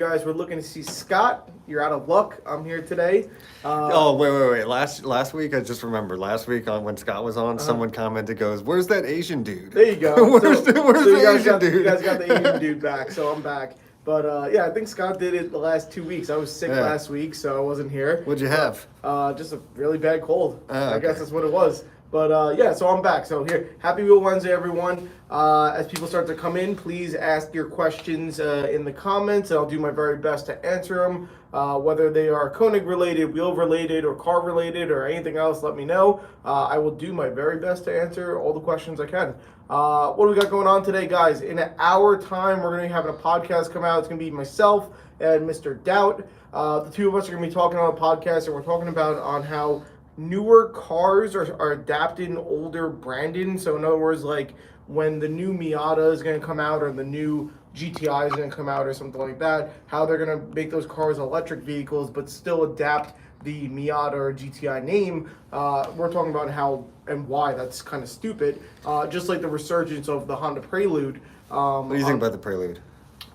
guys were looking to see Scott, you're out of luck. I'm here today. Oh, wait. Last week, I just remembered. Last week when Scott was on, someone commented, goes, "Where's that Asian dude?" There you go. where's the Asian dude? You guys got the Asian dude back, so I'm back. But yeah, I think Scott did it the last 2 weeks. I was sick last week, so I wasn't here. What'd you have? Just a really bad cold. I Okay. guess that's what it was. But yeah, so I'm back. So here, Happy Wheel Wednesday, everyone. As people start to come in, please ask your questions in the comments, and I'll do my very best to answer them. Whether they are Konig related, wheel related, or car related, or anything else, let me know. I will do my very best to answer all the questions I can. What do we got going on today, guys? In an hour time, we're going to be having a podcast come out. It's going to be myself and Mr. Doubt. The two of us are going to be talking on a podcast, and we're talking about on how newer cars are adapting older branding. So in other words, like when the new Miata is going to come out or the new GTI is going to come out or something like that, how they're going to make those cars electric vehicles but still adapt the Miata or GTI name. We're talking about how and why that's kind of stupid. Just like the resurgence of the Honda Prelude. What do you think about the Prelude?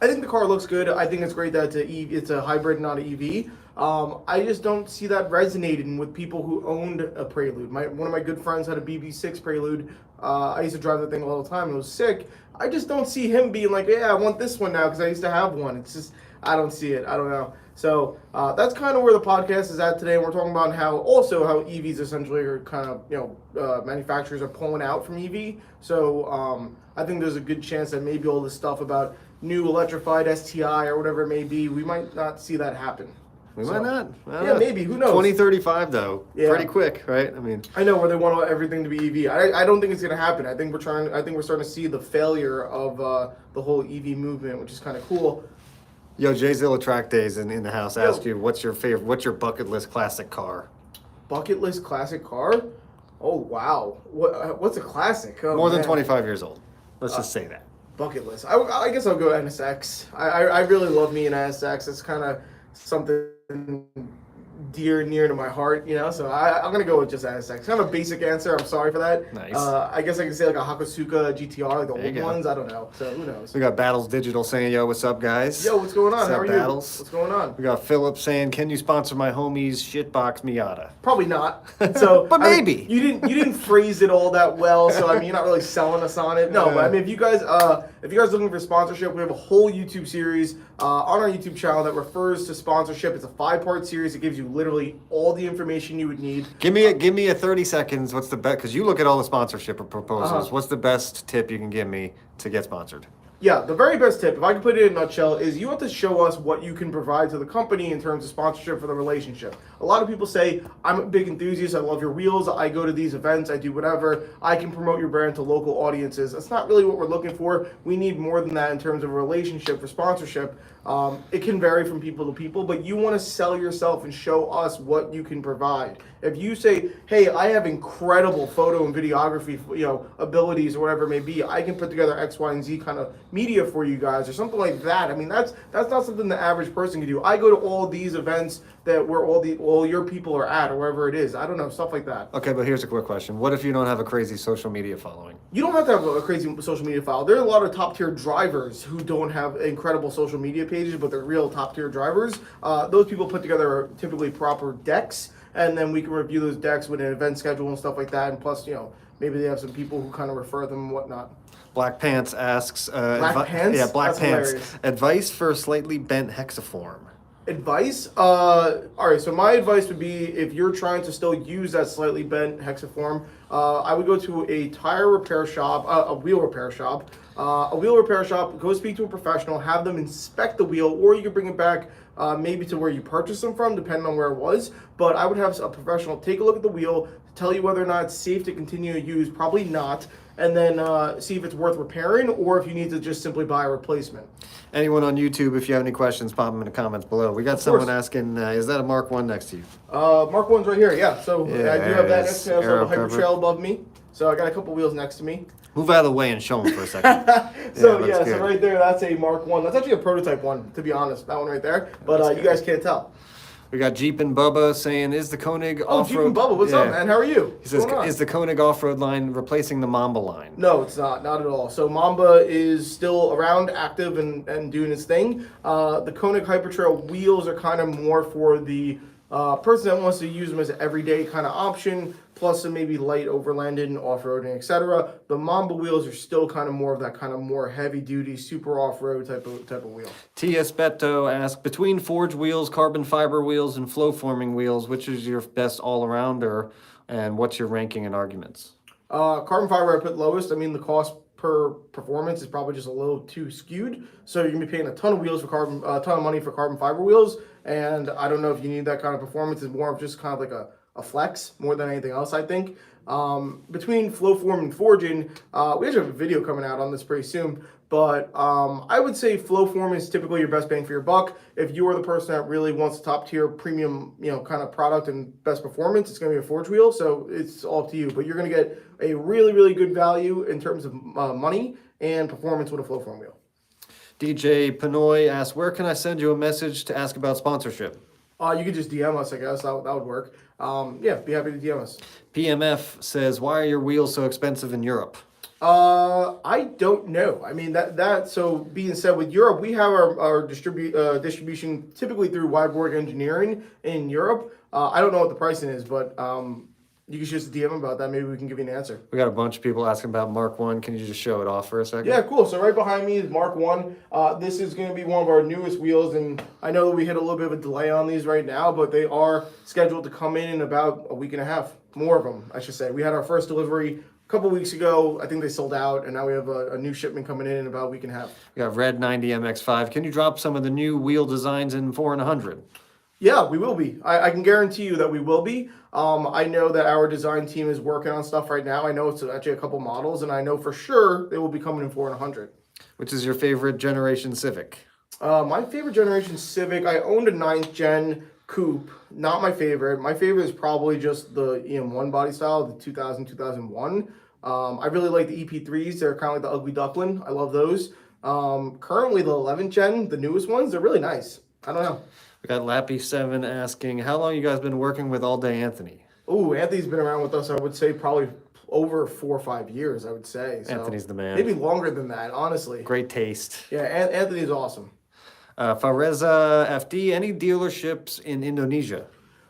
I think the car looks good. I think it's great that it's a hybrid, not an EV. I just don't see that resonating with people who owned a Prelude. One of my good friends had a BB6 Prelude. I used to drive that thing all the time. It was sick. I just don't see him being like, yeah, I want this one now because I used to have one. It's just, I don't see it. I don't know. So that's kind of where the podcast is at today. We're talking about how EVs essentially are kind of, manufacturers are pulling out from EV. So I think there's a good chance that maybe all this stuff about new electrified STI or whatever it may be, we might not see that happen. We might not. Maybe. Who knows? 2035 though. Yeah. Pretty quick, right? I know where they want everything to be EV. I don't think it's gonna happen. I think we're starting to see the failure of the whole EV movement, which is kind of cool. Yo, Jay Zilla Track Days in the house asked you, what's your bucket list classic car? Bucket list classic car? Oh wow. What's a classic? Oh, More than 25 years old. Let's just say that. Bucket list. I guess I'll go NSX. I really love me an NSX. It's kind of something near to my heart, so I'm gonna go with just NSX. Kind of a basic answer. I'm sorry for that. Nice. I guess I can say like a Hakosuka GTR, like the old ones. I don't know. So who knows? We got Battles Digital saying, yo, what's up, guys? Yo, what's going on? What's How up, are Battles? you? What's going on? We got Philip saying, can you sponsor my homie's shitbox Miata? Probably not. So, but maybe you didn't phrase it all that well. So you're not really selling us on it. No, but if you guys looking for sponsorship, we have a whole YouTube series on our YouTube channel that refers to sponsorship. It's a 5-part series. It gives you literally all the information you would need. Give me a 30 seconds. What's the best? Because you look at all the sponsorship proposals. What's the best tip you can give me to get sponsored? Yeah, the very best tip, if I can put it in a nutshell, is you have to show us what you can provide to the company in terms of sponsorship for the relationship. A lot of people say, I'm a big enthusiast, I love your wheels, I go to these events, I do whatever, I can promote your brand to local audiences. That's not really what we're looking for. We need more than that in terms of a relationship for sponsorship. It can vary from people to people, but you want to sell yourself and show us what you can provide. If you say, hey, I have incredible photo and videography, abilities or whatever it may be, I can put together X, Y, and Z kind of media for you guys or something like that. I mean, that's not something the average person can do. I go to all these events where all your people are at or wherever it is. I don't know, stuff like that. Okay, but here's a quick question. What if you don't have a crazy social media following? You don't have to have a crazy social media file. There are a lot of top tier drivers who don't have incredible social media pages, but they're real top tier drivers. Those people put together typically proper decks, and then we can review those decks with an event schedule and stuff like that. And plus, maybe they have some people who kind of refer them and whatnot. Black Pants asks... Black Pants? Yeah, Black That's Pants. Hilarious. Advice for a slightly bent hexaform. Advice? All right, so my advice would be if you're trying to still use that slightly bent hexaform, I would go to a tire repair shop, a wheel repair shop. Go speak to a professional, have them inspect the wheel, or you can bring it back maybe to where you purchased them from, depending on where it was. But I would have a professional take a look at the wheel, tell you whether or not it's safe to continue to use, probably not, and then see if it's worth repairing or if you need to just simply buy a replacement. Anyone on YouTube, if you have any questions, pop them in the comments below. We got someone asking, is that a Mark 1 next to you? Mark 1's right here, yeah. So Yeah, I do have that next to me. I also have Aero a Hyper cover. Trail above me. So I got a couple wheels next to me. Move out of the way and show them for a second. So good. right there, that's a Mark 1. That's actually a prototype one, to be honest, that one right there. But you guys can't tell. We got Jeep and Bubba saying, "Is the Koenig Oh, Jeep off-road?" and Bubba, what's up, man? How are you? He What's says, going on? "Is the Koenig off-road line replacing the Mamba line?" No, it's not at all. So Mamba is still around, active, and doing its thing. The Koenig Hypertrail wheels are kind of more for the person that wants to use them as an everyday kind of option, plus some maybe light overlanding, off-roading, etc. The Mamba wheels are still kind of more of that kind of more heavy-duty, super off-road type of wheel. T.S. Beto asks, between forged wheels, carbon fiber wheels, and flow-forming wheels, which is your best all-arounder, and what's your ranking and arguments? Carbon fiber I put lowest. I mean, the cost per performance is probably just a little too skewed. So you're gonna be paying a ton of wheels for a ton of money for carbon fiber wheels, and I don't know if you need that kind of performance. It's more of just kind of like a flex more than anything else, I think. Between flow form and forging, we actually have a video coming out on this pretty soon. But I would say flow form is typically your best bang for your buck. If you are the person that really wants a top tier premium, kind of product and best performance, it's going to be a forge wheel. So it's all up to you. But you're going to get a really, really good value in terms of money and performance with a flow form wheel. DJ Panoy asks, where can I send you a message to ask about sponsorship? You could just DM us, I guess. That would work. Yeah, be happy to DM us. PMF says, why are your wheels so expensive in Europe? I don't know. I mean, so being said, with Europe, we have our distribution typically through Wyborg Engineering in Europe. I don't know what the pricing is, but you can just DM about that. Maybe we can give you an answer. We got a bunch of people asking about Mark 1. Can you just show it off for a second? Yeah, cool. So right behind me is Mark 1. This is going to be one of our newest wheels, and I know that we hit a little bit of a delay on these right now, but they are scheduled to come in about a week and a half. More of them, I should say. We had our first delivery a couple weeks ago. I think they sold out, and now we have a new shipment coming in about a week and a half. We got Red 90 MX5. Can you drop some of the new wheel designs in 4 and 100? Yeah, we will be. I can guarantee you that we will be. I know that our design team is working on stuff right now. I know it's actually a couple models, and I know for sure they will be coming in 4 and 100. Which is your favorite generation Civic? My favorite generation Civic, I owned a 9th gen coupe. Not my favorite. My favorite is probably just the EM1 body style, the 2000, 2001. I really like the EP3s. They're kind of like the ugly duckling. I love those. Currently, the 11th gen, the newest ones, they're really nice. I don't know. We got Lappy7 asking, how long you guys been working with All Day Anthony? Ooh, Anthony's been around with us, I would say, probably over 4 or 5 years, I would say. So Anthony's the man. Maybe longer than that, honestly. Great taste. Yeah, Anthony's awesome. Fareza FD, any dealerships in Indonesia?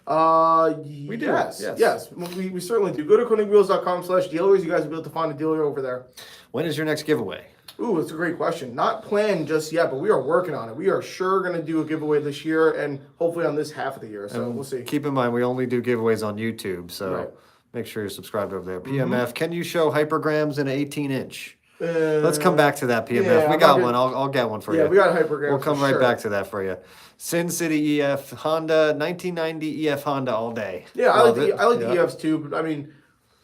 We do. Yes. We certainly do. Go to konigwheels.com/dealers. You guys will be able to find a dealer over there. When is your next giveaway? Ooh, it's a great question. Not planned just yet, but we are working on it. We are sure going to do a giveaway this year and hopefully on this half of the year. So we'll see. Keep in mind, we only do giveaways on YouTube, so Right. make sure you're subscribed over there. PMF, can you show hypergrams in an 18-inch? Let's come back to that, PMF. yeah, we I'm got not one. I'll get one for you. Yeah, we got hypergrams. We'll come for right sure. back to that for you. Sin City EF Honda, 1990 EF Honda all day. Yeah, I like the Yeah. EFs too, but I mean,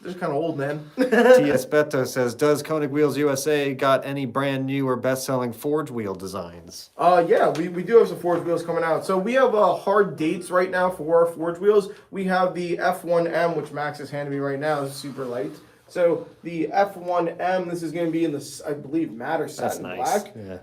they're kind of old, man. T.S. Beto says, does Koenig Wheels USA got any brand new or best-selling forge wheel designs? Yeah, we do have some forge wheels coming out. So we have hard dates right now for our forge wheels. We have the F1M, which Max is handing me right now, is super light. So the F1M, this is going to be in this, I believe, matte or satin black. Yeah.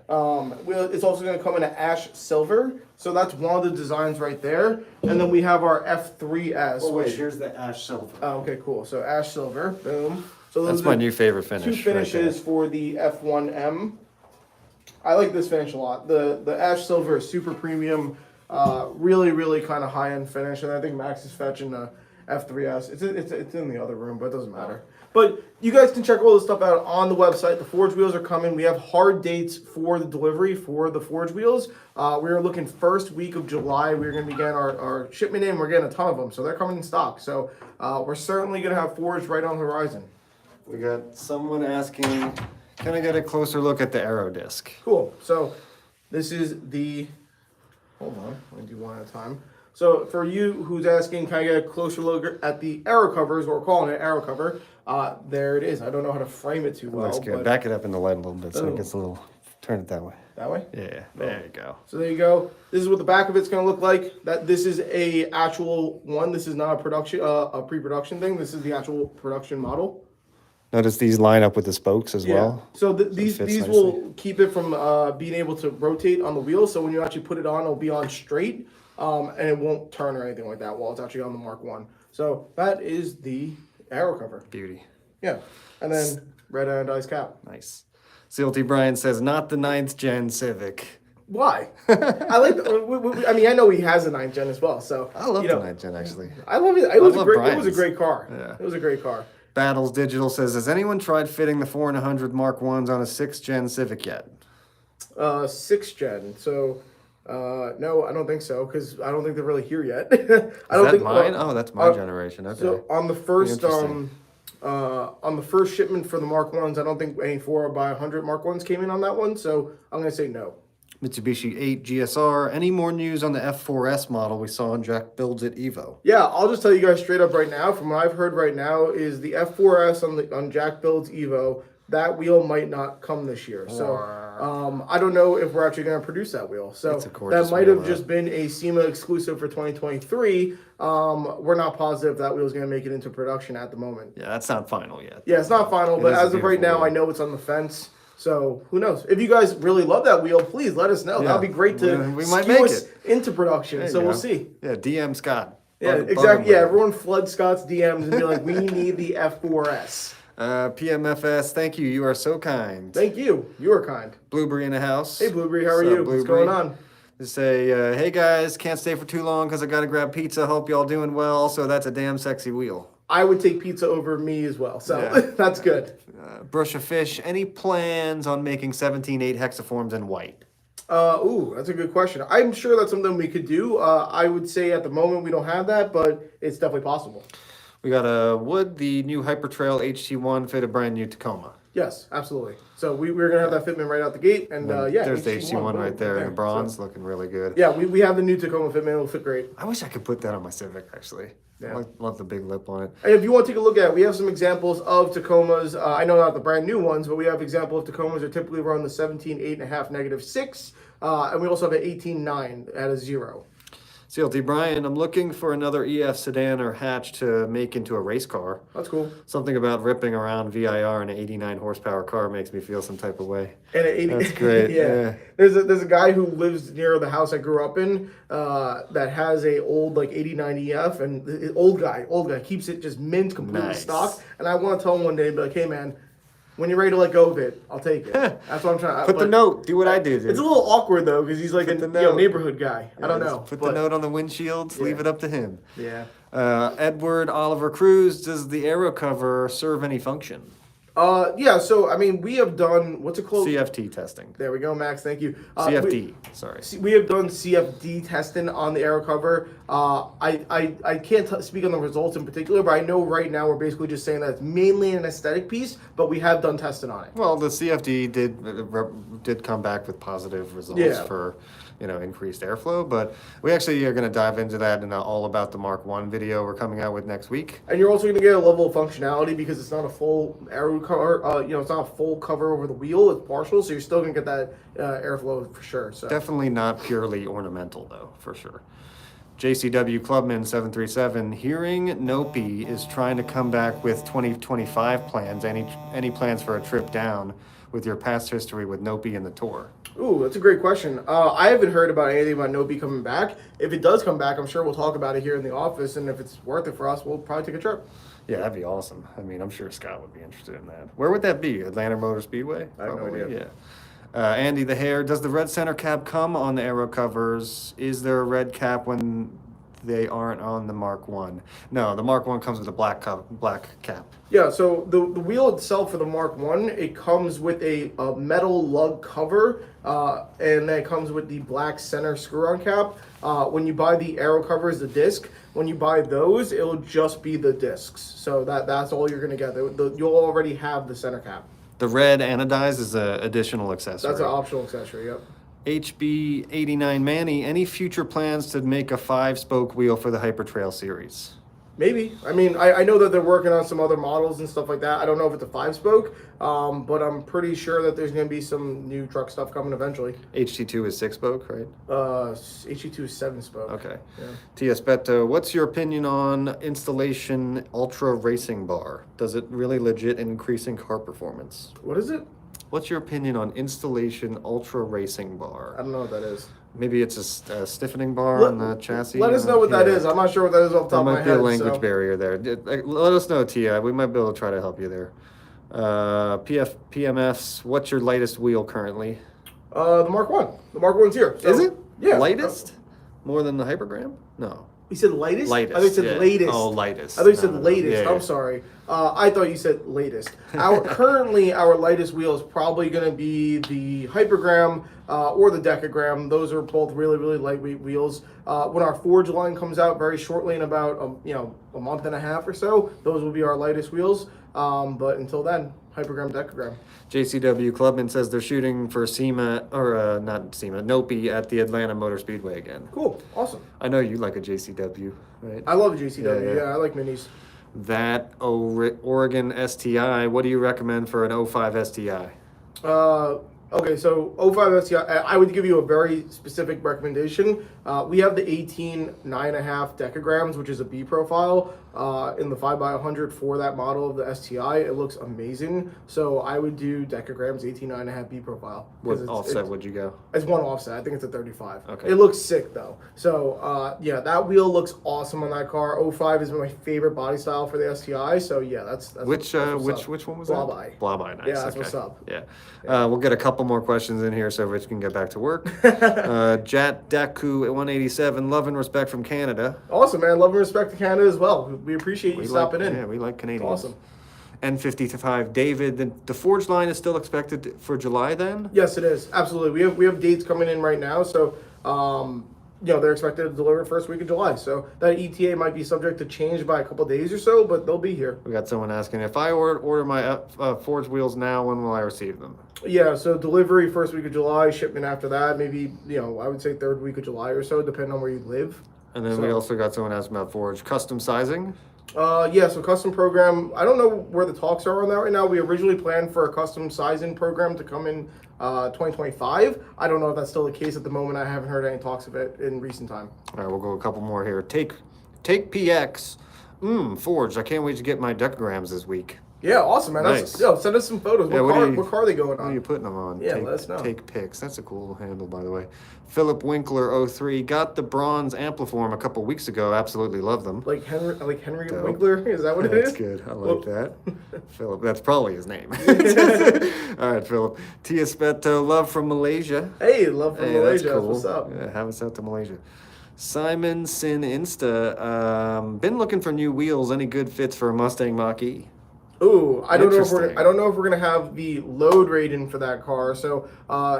It's also going to come in an ash silver. So that's one of the designs right there. And then we have our F3S. Oh, wait, here's the ash silver. Oh, okay, cool. So ash silver, boom. So That's my new favorite finish. 2 finishes for the F1M. I like this finish a lot. The ash silver is super premium, really, really kind of high-end finish. And I think Max is fetching the F3S. It's in the other room, but it doesn't matter. But you guys can check all this stuff out on the website. The forge wheels are coming. We have hard dates for the delivery for the forge wheels. We are looking first week of July. We're going to be getting our shipment in. We're getting a ton of them, so they're coming in stock. So we're certainly going to have forge right on the horizon. We got someone asking, can I get a closer look at the Aero disc? Cool. So this is the, hold on, let me do one at a time. So for you who's asking, can I get a closer look at the Aero covers, what we're calling it, Aero cover, there it is. I don't know how to frame it too well. Let's get back it up in the light a little bit so it gets a little, turn it that way. That way? Yeah, there you go. So there you go. This is what the back of it's going to look like. This is a actual one. This is not a production, a pre-production thing. This is the actual production model. Notice these line up with the spokes as well. So these will keep it from being able to rotate on the wheel. So when you actually put it on, it'll be on straight. and it won't turn or anything like that while it's actually on the Mark 1. So that is the Aero cover. Beauty. Yeah. And then red anodized cap. Nice. CLT Brian says, not the 9th gen Civic. Why? I like. I mean, I know he has a 9th gen as well. So I love the 9th gen actually. I love it. It was a Brian's. great car. Yeah. It was a great car. Battles Digital says, has anyone tried fitting the 4 and 100 Mark 1s on a 6th gen Civic yet? 6th gen. So, no, I don't think so because I don't think they're really here yet. I don't think mine. Oh, that's my generation. Okay. So on the first shipment for the Mark 1s, I don't think any 4x100 Mark 1s came in on that one. So I'm gonna say no. Mitsubishi 8 GSR. Any more news on the F4S model we saw on Jack Builds at Evo? Yeah, I'll just tell you guys straight up right now. From what I've heard right now, is the F4S on Jack Builds Evo. That wheel might not come this year. So I don't know if we're actually going to produce that wheel. So that might have just been a SEMA exclusive for 2023. We're not positive that wheel is going to make it into production at the moment. Yeah, that's not final yet. Yeah, it's not final, but as of right now, I know it's on the fence. So who knows? If you guys really love that wheel, please let us know. Yeah. That'd be great to we might make it into production. So we'll see. Yeah, DM Scott. Yeah, exactly. Yeah, everyone flood Scott's DMs and be like, we need the F4S. PMFS, thank you. You are so kind. Thank you. You are kind. Blueberry in the house. Hey, Blueberry, how are you? What's going on? Just say, hey guys, can't stay for too long because I got to grab pizza. Hope y'all doing well. So that's a damn sexy wheel. I would take pizza over me as well. So that's good. Brush of Fish, any plans on making 17.8 hexaforms in white? Ooh, that's a good question. I'm sure that's something we could do. I would say at the moment we don't have that, but it's definitely possible. We got would the new Hypertrail HT1 fit a brand new Tacoma? Yes, absolutely. So we're going to have that fitment right out the gate. And yeah, there's the HT1 right there in the bronze, looking really good. Yeah, we have the new Tacoma fitment. It'll fit great. I wish I could put that on my Civic, actually. Yeah. I love the big lip on it. And if you want to take a look at it, we have some examples of Tacomas. I know not the brand new ones, but we have examples of Tacomas that typically run the 17.8.5 -6. And we also have an 18.9 at a 0. CLT Brian, I'm looking for another EF sedan or hatch to make into a race car. That's cool. Something about ripping around VIR in an 89 horsepower car makes me feel some type of way. And an 80, that's great. Yeah. There's a guy who lives near the house I grew up in that has a old like 89 EF, and the old guy keeps it just mint, completely stock. And I want to tell him one day, be like, hey man, when you're ready to let go of it, I'll take it. That's what I'm trying to... Put the note. Do what I do, dude. It's a little awkward, though, because he's like a neighborhood guy. I don't know. Put the note on the windshields. Leave it up to him. Yeah. Edward Oliver Cruz, does the Aero cover serve any function? Yeah, so, I mean, we have done... What's it called? CFD testing. There we go, Max. Thank you. CFD, sorry. We have done CFD testing on the Aero cover. I can't speak on the results in particular, but I know right now we're basically just saying that it's mainly an aesthetic piece, but we have done testing on it. Well, the CFD did come back with positive results for increased airflow, but we actually are going to dive into that in all about the Mark 1 video we're coming out with next week. And you're also going to get a level of functionality because it's not a full Aero cover, it's not a full cover over the wheel, it's partial, so you're still going to get that airflow for sure. So definitely not purely ornamental though, for sure. JCW Clubman 737, hearing Nopi is trying to come back with 2025 plans. Any plans for a trip down with your past history with Nopi and the tour? Ooh, that's a great question. I haven't heard about anything about Nopi coming back. If it does come back, I'm sure we'll talk about it here in the office, and if it's worth it for us, we'll probably take a trip. Yeah, that'd be awesome. I mean, I'm sure Scott would be interested in that. Where would that be? Atlanta Motor Speedway? I have no idea. Yeah. Andy the Hare, does the red center cap come on the Aero covers? Is there a red cap when they aren't on the Mark 1? No, the Mark 1 comes with a black cap. Yeah, so the wheel itself for the Mark 1, it comes with a metal lug cover, and then it comes with the black center screw-on cap. When you buy the Aero covers, the disc, when you buy those, it'll just be the discs. So that's all you're going to get. You'll already have the center cap. The red anodized is an additional accessory. That's an optional accessory, yep. HB89 Manny, any future plans to make a 5-spoke wheel for the Hypertrail series? Maybe. I mean, I know that they're working on some other models and stuff like that. I don't know if it's a 5-spoke, but I'm pretty sure that there's going to be some new truck stuff coming eventually. HT2 is 6-spoke, right? HT2 is 7-spoke. Okay. Yeah. TS Beto, what's your opinion on installation ultra racing bar? Does it really legit increasing car performance? What is it? What's your opinion on installation ultra racing bar? I don't know what that is. Maybe it's a stiffening bar on the chassis. Let us know what that is. I'm not sure what that is off the top of my head. There might be a language barrier there. Let us know, Tia. We might be able to try to help you there. PMFs, what's your lightest wheel currently? The Mark 1. The Mark 1's here. So, is it? Yeah. Lightest? More than the Hypergram? No. You said lightest? Lightest. I thought you said latest. Oh, lightest. I thought you said latest. Yeah. I'm sorry. I thought you said latest. Currently, our lightest wheel is probably going to be the Hypergram or the Decagram. Those are both really, really lightweight wheels. When our Forge line comes out very shortly, in about a month and a half or so, those will be our lightest wheels. But until then, Hypergram, Decagram. JCW Clubman says they're shooting for Nopi at the Atlanta Motor Speedway again. Cool, awesome. I know you like a JCW, right? I love a JCW. Yeah, I like minis. That Oregon STI. What do you recommend for an 05 STI? Okay, so 05 STI, I would give you a very specific recommendation. We have the 18 9.5 decagrams, which is a B profile, in the 5x100 for that model of the STI. It looks amazing. So I would do decagrams 18 9.5 B profile. What offset would you go? It's one offset. I think it's a 35. Okay. It looks sick though. So yeah, that wheel looks awesome on that car. 05 is my favorite body style for the STI. So yeah, that's which one was Blob that? Eye. Blob Eye, nice. Yeah, that's what's up. Yeah. We'll get a couple more questions in here so Rich can get back to work. Jat Daku 187, love and respect from Canada. Awesome, man. Love and respect to Canada as well. We appreciate you stopping in. Yeah, we like Canadians. Awesome. N55, David, the Forge line is still expected for July then? Yes, it is. Absolutely. We have dates coming in right now. So, they're expected to deliver first week of July. So that ETA might be subject to change by a couple of days or so, but they'll be here. We got someone asking, if I order my Forge wheels now, when will I receive them? Yeah, so delivery first week of July, shipment after that, maybe, I would say third week of July or so, depending on where you live. And then we also got someone asking about Forge custom sizing. Yeah, so custom program, I don't know where the talks are on that right now. We originally planned for a custom sizing program to come in 2025. I don't know if that's still the case at the moment. I haven't heard any talks of it in recent time. All right, we'll go a couple more here. Take PX. Forge, I can't wait to get my decagrams this week. Yeah, awesome, man. Nice. Send us some photos. Yeah, what car are they going on? What are you putting them on? Yeah, let us know. Take pics. That's a cool handle, by the way. Philip Winkler 03 got the bronze Ampliform a couple weeks ago. Absolutely love them. Like Henry Winkler? Is that what it is? That's good. I like that. Philip, that's probably his name. All right, Philip. Tia Speto, love from Malaysia. Hey, love from Malaysia. That's cool. What's up? Yeah, have us out to Malaysia. Simon Sin Insta. Been looking for new wheels. Any good fits for a Mustang Mach-E? Ooh, I don't know if we're gonna have the load rating for that car. So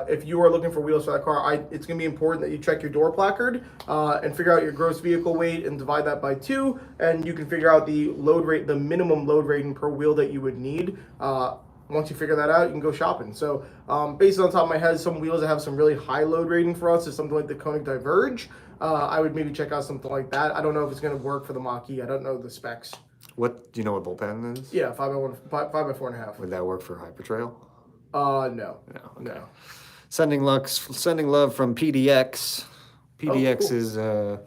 if you are looking for wheels for that car, it's gonna be important that you check your door placard and figure out your gross vehicle weight and divide that by 2, and you can figure out the minimum load rating per wheel that you would need. Once you figure that out, you can go shopping. So based on top of my head, some wheels that have some really high load rating for us is something like the KONIG Diverge. I would maybe check out something like that. I don't know if it's gonna work for the Mach-E. I don't know the specs. Do you know what bullpen is? Yeah, 5x4.5. Would that work for Hypertrail? No. Okay. No. Sending love from PDX. PDX is I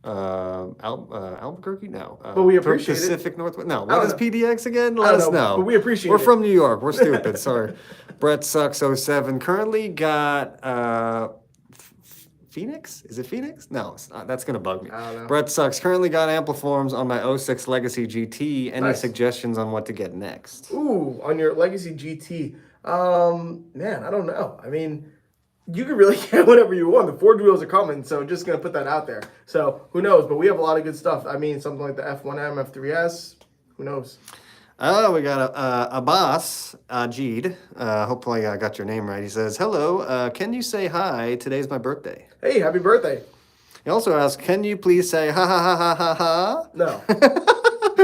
don't know. Albuquerque? No. But we appreciate Pacific Northwest. No. I What don't is know. PDX again? I Let don't us know. But we appreciate We're it. from New York. We're stupid. Sorry. Brett Sucks 07 currently got Phoenix? Is it Phoenix? No, it's not. That's gonna bug me. I don't know. Brett Sucks currently got Ampliforms on my 06 Legacy GT. Any Nice. suggestions on what to get next? Ooh, on your Legacy GT. Man, I don't know. I mean, you can really get whatever you want. The Forge wheels are coming, so just gonna put that out there. So who knows? But we have a lot of good stuff. I mean, something like the F1M, F3S. Who knows? Oh, we got Abbas Ajid. Hopefully I got your name right. He says, hello, can you say hi? Today's my birthday. Hey, happy birthday. He also asked, can you please say ha ha ha ha ha ha? No.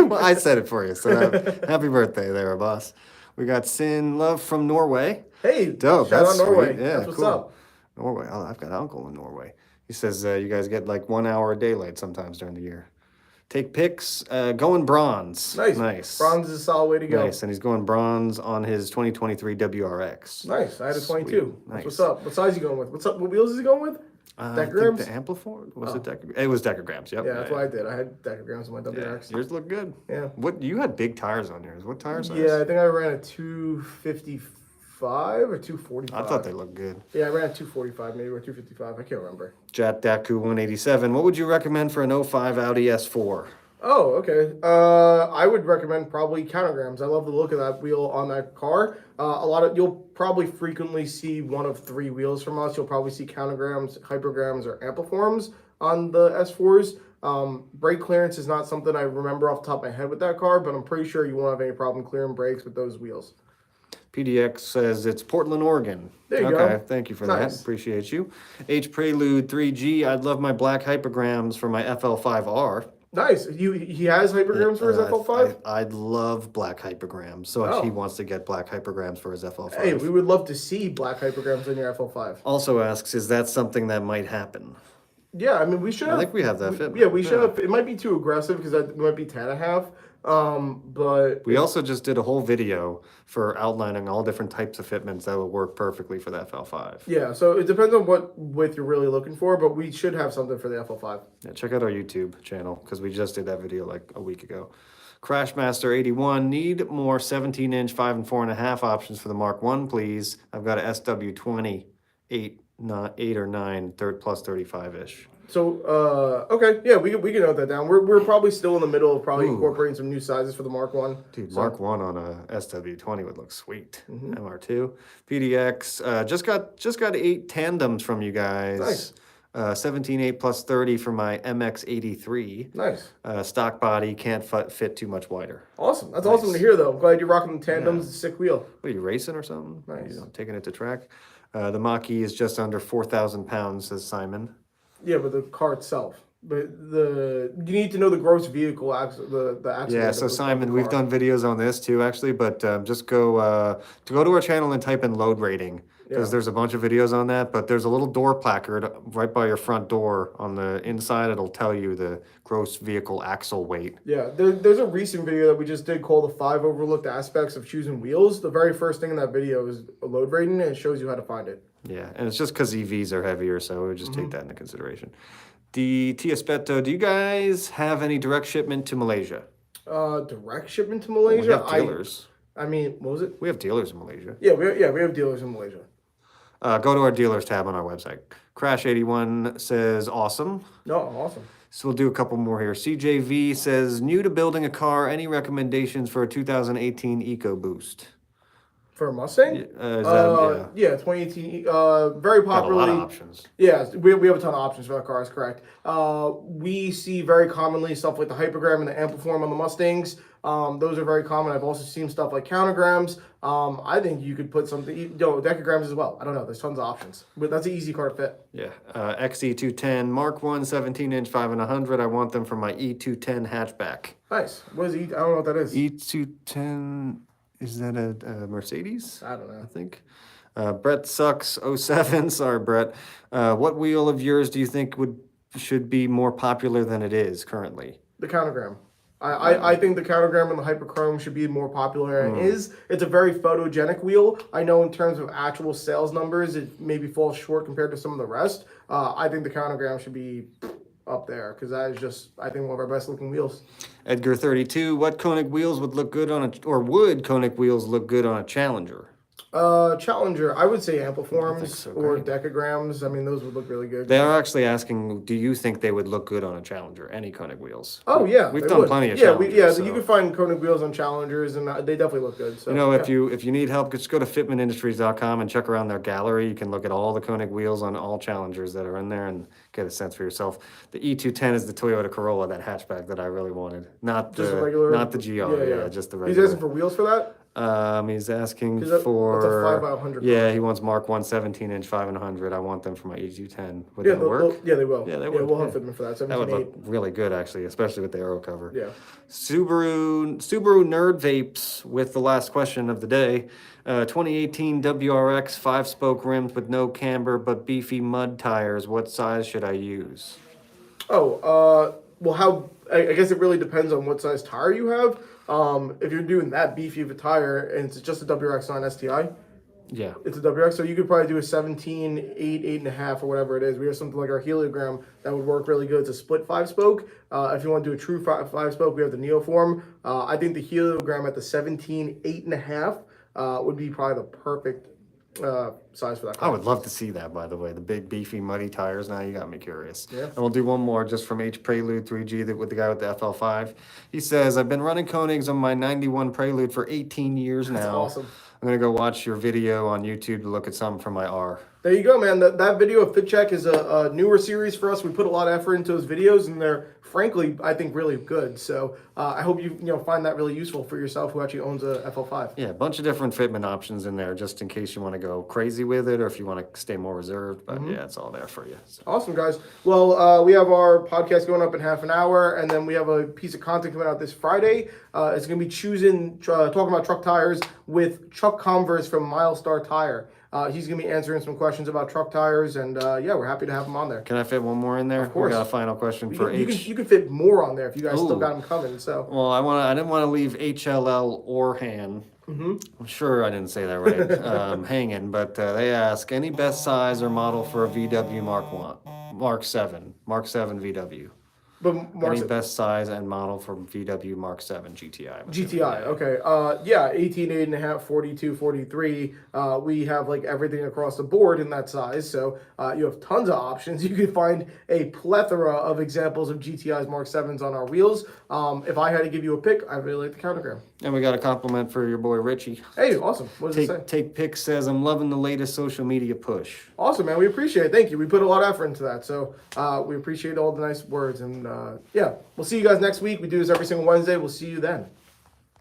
Well, I said it for you, so happy birthday there, Abbas. We got Sin Love from Norway. Hey, Dope. shout That's out Norway. sweet. Yeah, That's what's cool. up. Norway. Oh, I've got an uncle in Norway. He says you guys get like 1 hour a daylight sometimes during the year. Take pics. Going bronze. Nice. Bronze is a solid way to go. Nice, and he's going bronze on his 2023 WRX. Nice. I had a 22. Sweet. That's Nice. what's up. What size are you going with? What's up? What wheels is he going with? I think Decagrams? the Ampliform? Was it Decagrams? It was Decagrams, yep. Yeah, that's what I did. I had decagrams on my Yeah. WRX. Yours look good. Yeah. What you had big tires on yours. What tire size? Yeah, I think I ran a 250 or 245. I thought they looked good. Yeah, I ran 245 maybe or 255. I can't remember. Jat Daku 187. What would you recommend for an 05 Audi S4? Oh, okay. I would recommend probably countergrams. I love the look of that wheel on that car. You'll probably frequently see one of three wheels from us. You'll probably see countergrams, hypergrams, or ampliforms on the S4s. Brake clearance is not something I remember off the top of my head with that car, but I'm pretty sure you won't have any problem clearing brakes with those wheels. PDX says it's Portland, Oregon. There you okay, go. Thank you for Nice. that. Appreciate you. H Prelude 3G. I'd love my black hypergrams for my FL5R. Nice. He has hypergrams for his FL5? I'd love black hypergrams. So he wants to get black hypergrams for his FL5. Hey, we would love to see black hypergrams in your FL5. Also asks, is that something that might happen? Yeah, I mean, we should have. I think we have that fitment. Yeah, we should have. It might be too aggressive because it might be 10.5. But we also just did a whole video for outlining all different types of fitments that will work perfectly for the FL5. Yeah, so it depends on what width you're really looking for, but we should have something for the FL5. Yeah, check out our YouTube channel because we just did that video like a week ago. Crashmaster 81, need more 17-inch 5 and 4.5 options for the Mark 1, please. I've got a SW20 8 or 9 plus 35-ish. So, okay, yeah, we can note that down. We're probably still in the middle of probably incorporating some new sizes for the Mark 1. Dude, so. Mark 1 on a SW20 would look sweet. MR2. PDX, just got 8 tandems from you guys. Nice. 17.8 plus 30 for my MX83. Nice. Stock body, can't fit too much wider. Awesome. That's awesome to hear, though. I'm glad you're rocking the tandems. It's a sick wheel. What, are you racing or something? Nice. Taking it to track? The Mach-E is just under 4,000 pounds, says Simon. Yeah, but the car itself. But you need to know the gross vehicle axle, the axle. Yeah, so Simon, we've done videos on this too, actually, but just go to our channel and type in load rating because there's a bunch of videos on that. But there's a little door placard right by your front door on the inside. It'll tell you the gross vehicle axle weight. Yeah, there's a recent video that we just did called the 5 overlooked aspects of choosing wheels. The very first thing in that video is a load rating, and it shows you how to find it. Yeah, and it's just because EVs are heavier, so we would just take that into consideration. The Tiaspeto, do you guys have any direct shipment to Malaysia? Direct shipment to Malaysia? We have dealers. I mean, what was it? We have dealers in Malaysia. Yeah, we have dealers in Malaysia. Go to our dealers tab on our website. Crash81 says, awesome. No, awesome. So we'll do a couple more here. CJV says, new to building a car, any recommendations for a 2018 EcoBoost? For a Mustang? Yeah, 2018. Very popularly. Got a lot of options. Yeah, we have a ton of options for that car, is correct. We see very commonly stuff like the hypergram and the ampliform on the Mustangs. Those are very common. I've also seen stuff like countergrams. I think you could put something, decograms as well. I don't know. There's tons of options. But that's an easy car to fit. Yeah. XE210, Mark 1, 17-inch, 5 and 100. I want them for my E210 hatchback. Nice. What is E? I don't know what that is. E210... Is that a Mercedes? I don't know. I think. Brett Sucks 07. Sorry, Brett. What wheel of yours do you think should be more popular than it is currently? The countergram. I think the countergram and the hyperchrome should be more popular than it is. It's a very photogenic wheel. I know in terms of actual sales numbers, it maybe falls short compared to some of the rest. I think the countergram should be up there because that is just, I think, one of our best looking wheels. Edgar 32, what Konig wheels would look good on would Konig wheels look good on a Challenger? Challenger, I would say ampliforms or decograms. I mean, those would look really good. They are actually asking, do you think they would look good on a Challenger? Any Konig wheels? Oh yeah, we've done plenty of Challengers. Yeah, so you can find Konig wheels on Challengers, and they definitely look good. So, if you need help, just go to fitmentindustries.com and check around their gallery. You can look at all the Konig wheels on all Challengers that are in there and get a sense for yourself. The E210 is the Toyota Corolla, that hatchback that I really wanted, not the regular, not the GR. Yeah, just the regular. He's asking for wheels for that. He's asking for that's a 5x100. Yeah, he wants Mark 1 17-inch 5 and 100. I want them for my E210. Would that work? Yeah, they will. Yeah, they would. Yeah, we'll have fitment for that. 17, that would look really good, actually, especially with the Aero cover. Yeah. Subaru Nerd Vapes with the last question of the day. 2018 WRX 5-spoke rims with no camber but beefy mud tires. What size should I use? Well, I guess it really depends on what size tire you have. If you're doing that beefy of a tire and it's just a WRX, not an STI, yeah, it's a WRX, so you could probably do a 17, 8, 8.5, or whatever it is. We have something like our heliogram that would work really good. It's a split 5-spoke. If you want to do a true 5-spoke, we have the Neoform. I think the heliogram at the 17, 8.5 would be probably the perfect size for that car. I would love to see that, by the way. The big, beefy, muddy tires. Now you got me curious. Yeah. And we'll do one more just from H Prelude 3G with the guy with the FL5. He says, I've been running Konigs on my 91 Prelude for 18 years now. That's awesome. I'm going to go watch your video on YouTube to look at something for my R. There you go, man. That video of Fit Check is a newer series for us. We put a lot of effort into those videos, and they're frankly, I think, really good. So I hope you find that really useful for yourself who actually owns a FL5. Yeah, a bunch of different fitment options in there, just in case you want to go crazy with it or if you want to stay more reserved. But yeah, it's all there for you. So. Awesome, guys. Well, we have our podcast going up in half an hour, and then we have a piece of content coming out this Friday. It's going to be talking about truck tires with Chuck Converse from Milestar Tire. He's going to be answering some questions about truck tires, and yeah, we're happy to have him on there. Can I fit one more in there? Of course. We got a final question for H. You can fit more on there if you guys still got them coming. So. Well, I didn't want to leave HLL or Han. I'm sure I didn't say that right. Hanging, but they ask any best size or model for a VW Mark 7 VW. But Any best size and model for VW Mark 7 GTI? GTI, okay. Yeah, 18, 8.5, 42, 43. We have like everything across the board in that size. So you have tons of options. You can find a plethora of examples of GTI's Mark 7s on our wheels. If I had to give you a pick, I really like the Countergram. And we got a compliment for your boy Richie. Hey, awesome. What does it say? Take Pics says, I'm loving the latest social media push. Awesome, man. We appreciate it. Thank you. We put a lot of effort into that. So we appreciate all the nice words. And yeah, we'll see you guys next week. We do this every single Wednesday. We'll see you then.